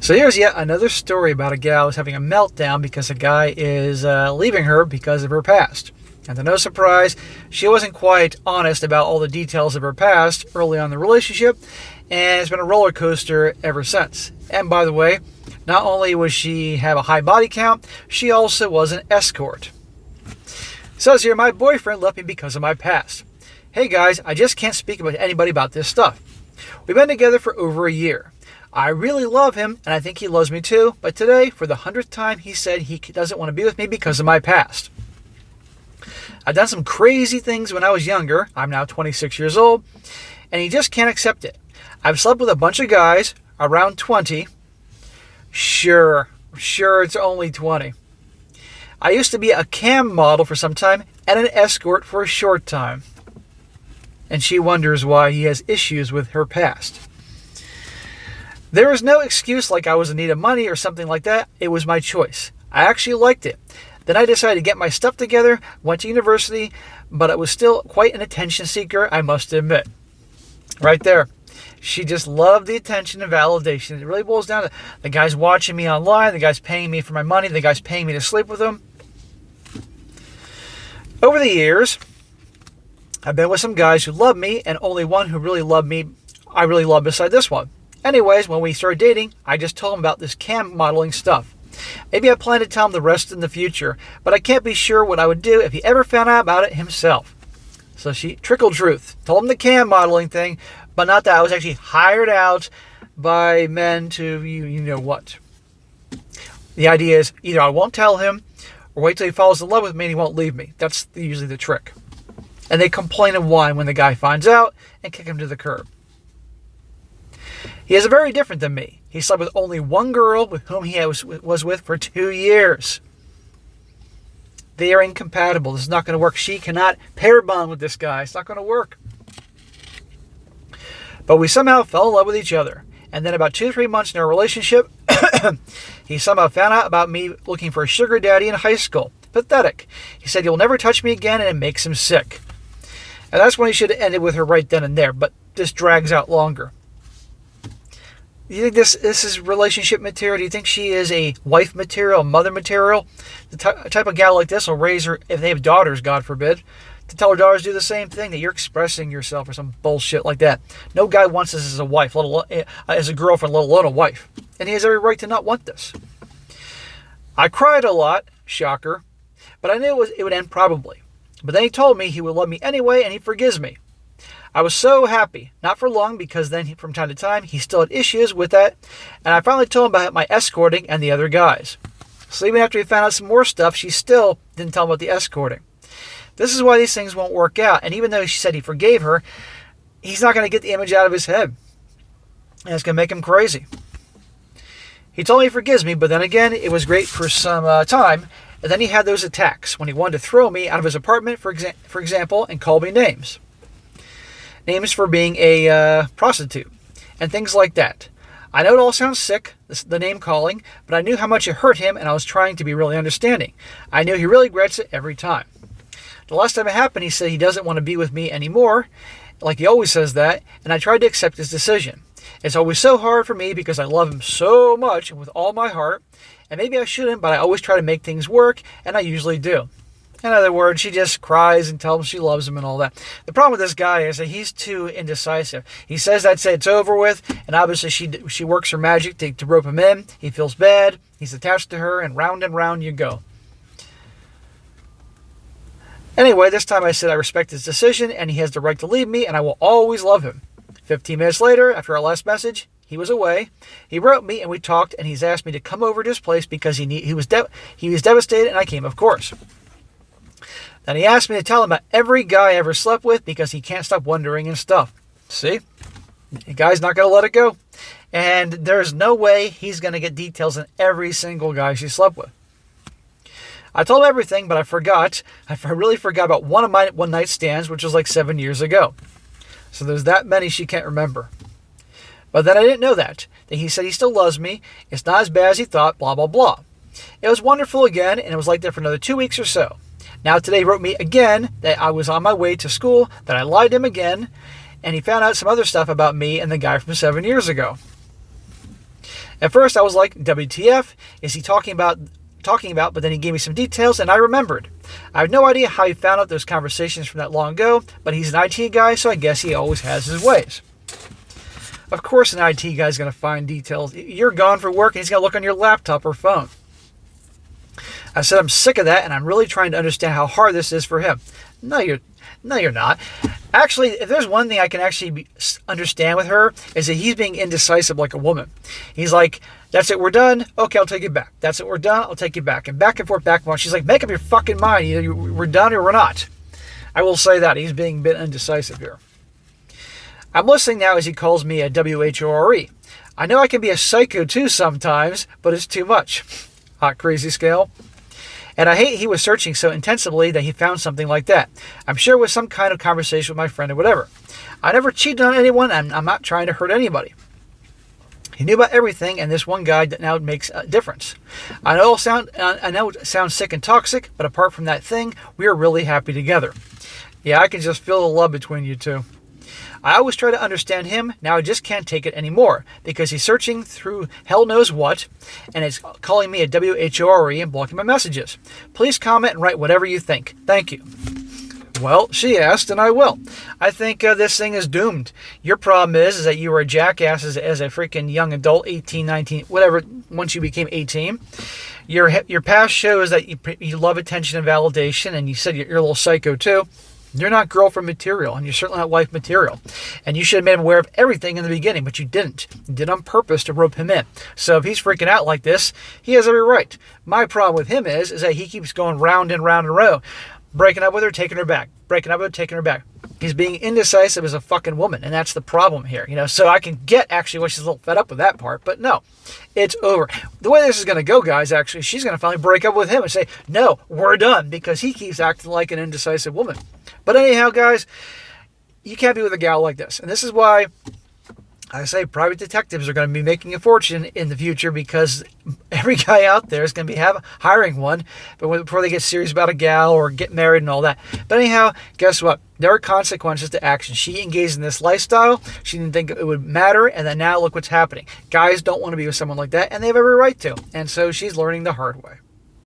So here's yet another story about a gal who's having a meltdown because a guy is leaving her because of her past. And to no surprise, she wasn't quite honest about all the details of her past early on in the relationship, and it's been a roller coaster ever since. And by the way, not only was she have a high body count, she also was an escort. It says here, my boyfriend left me because of my past. Hey guys, I just can't speak about anybody about this stuff. We've been together for over a year. I really love him, and I think he loves me too, but today, for the 100th time, he said he doesn't want to be with me because of my past. I've done some crazy things when I was younger. I'm now 26 years old, and he just can't accept it. I've slept with a bunch of guys, around 20. Sure, it's only 20. I used to be a cam model for some time, and an escort for a short time. And she wonders why he has issues with her past. There was no excuse like I was in need of money or something like that. It was my choice. I actually liked it. Then I decided to get my stuff together, went to university, but I was still quite an attention seeker, I must admit. Right there. She just loved the attention and validation. It really boils down to the guy's watching me online, the guy's paying me for my money, the guy's paying me to sleep with him. Over the years, I've been with some guys who love me, and only one who really loved me, I really love beside this one. Anyways, when we started dating, I just told him about this cam modeling stuff. Maybe I plan to tell him the rest in the future, but I can't be sure what I would do if he ever found out about it himself. So she trickled truth, told him the cam modeling thing, but not that I was actually hired out by men to you know what. The idea is either I won't tell him, or wait till he falls in love with me and he won't leave me. That's usually the trick. And they complain and whine when the guy finds out and kick him to the curb. He is very different than me. He slept with only one girl with whom he was with for 2 years. They are incompatible. This is not going to work. She cannot pair bond with this guy. It's not going to work. But we somehow fell in love with each other. And then about 2 or 3 months in our relationship, he somehow found out about me looking for a sugar daddy in high school. Pathetic. He said he'll never touch me again, and it makes him sick. And that's when he should have ended with her right then and there. But this drags out longer. You think this is relationship material? Do you think she is a wife material, mother material? The type of gal like this will raise her, if they have daughters, God forbid, to tell her daughters to do the same thing, that you're expressing yourself or some bullshit like that. No guy wants this as a wife, let alone, as a girlfriend, let alone a wife. And he has every right to not want this. I cried a lot, shocker, but I knew it would end probably. But then he told me he would love me anyway, and he forgives me. I was so happy, not for long, because then from time to time, he still had issues with that, and I finally told him about my escorting and the other guys. So even after he found out some more stuff, she still didn't tell him about the escorting. This is why these things won't work out, and even though she said he forgave her, he's not going to get the image out of his head, and it's going to make him crazy. He told me he forgives me, but then again, it was great for some time, and then he had those attacks when he wanted to throw me out of his apartment, for example, and call me names. Names for being a prostitute, and things like that. I know it all sounds sick, the name calling, but I knew how much it hurt him, and I was trying to be really understanding. I knew he really regrets it every time. The last time it happened, he said he doesn't want to be with me anymore, like he always says that, and I tried to accept his decision. It's always so hard for me because I love him so much and with all my heart, and maybe I shouldn't, but I always try to make things work, and I usually do. In other words, she just cries and tells him she loves him and all that. The problem with this guy is that he's too indecisive. He says that's it, it's over with, and obviously she works her magic to rope him in. He feels bad, he's attached to her, and round you go. Anyway, this time I said I respect his decision, and he has the right to leave me, and I will always love him. 15 minutes later, after our last message, he was away. He wrote me, and we talked, and he's asked me to come over to his place because he was devastated, and I came, of course. Then he asked me to tell him about every guy I ever slept with because he can't stop wondering and stuff. See? The guy's not going to let it go. And there's no way he's going to get details on every single guy she slept with. I told him everything, but I forgot. I really forgot about one of my one-night stands, which was like 7 years ago. So there's that many she can't remember. But then I didn't know that. Then he said he still loves me. It's not as bad as he thought, blah, blah, blah. It was wonderful again, and it was like that for another 2 weeks or so. Now today he wrote me again that I was on my way to school, that I lied to him again, and he found out some other stuff about me and the guy from 7 years ago. At first I was like, WTF? Is he talking about, but then he gave me some details and I remembered. I have no idea how he found out those conversations from that long ago, but he's an IT guy, so I guess he always has his ways. Of course an IT guy's going to find details. You're gone for work and he's going to look on your laptop or phone. I said I'm sick of that and I'm really trying to understand how hard this is for him. No, you're not. Actually, if there's one thing I can actually understand with her, is that he's being indecisive like a woman. He's like, that's it, we're done. Okay, I'll take it back. That's it, we're done. I'll take it back. And back and forth, back and forth. She's like, make up your fucking mind. Either we're done or we're not. I will say that. He's being a bit indecisive here. I'm listening now as he calls me a WHORE. I know I can be a psycho too sometimes, but it's too much. Hot crazy scale. And I hate he was searching so intensively that he found something like that. I'm sure it was some kind of conversation with my friend or whatever. I never cheated on anyone, and I'm not trying to hurt anybody. He knew about everything, and this one guy that now makes a difference. I know it sounds sick and toxic, but apart from that thing, we are really happy together. Yeah, I can just feel the love between you two. I always try to understand him. Now I just can't take it anymore because he's searching through hell knows what and is calling me a WHORE and blocking my messages. Please comment and write whatever you think. Thank you. Well, she asked, and I will. I think this thing is doomed. Your problem is that you were a jackass as a freaking young adult, 18, 19, whatever, once you became 18. Your past shows that you love attention and validation, and you said you're a little psycho too. You're not girlfriend material, and you're certainly not wife material. And you should have made him aware of everything in the beginning, but you didn't. You did on purpose to rope him in. So if he's freaking out like this, he has every right. My problem with him is that he keeps going round and round and round. Breaking up with her, taking her back. Breaking up with her, taking her back. He's being indecisive as a fucking woman, and that's the problem here. So I can get actually why she's a little fed up with that part, but no, it's over. The way this is going to go, guys, actually, she's going to finally break up with him and say, no, we're done, because he keeps acting like an indecisive woman. But anyhow, guys, you can't be with a gal like this. And this is why I say private detectives are going to be making a fortune in the future, because every guy out there is going to be hiring one before they get serious about a gal or get married and all that. But anyhow, guess what? There are consequences to action. She engaged in this lifestyle. She didn't think it would matter. And then now look what's happening. Guys don't want to be with someone like that, and they have every right to. And so she's learning the hard way.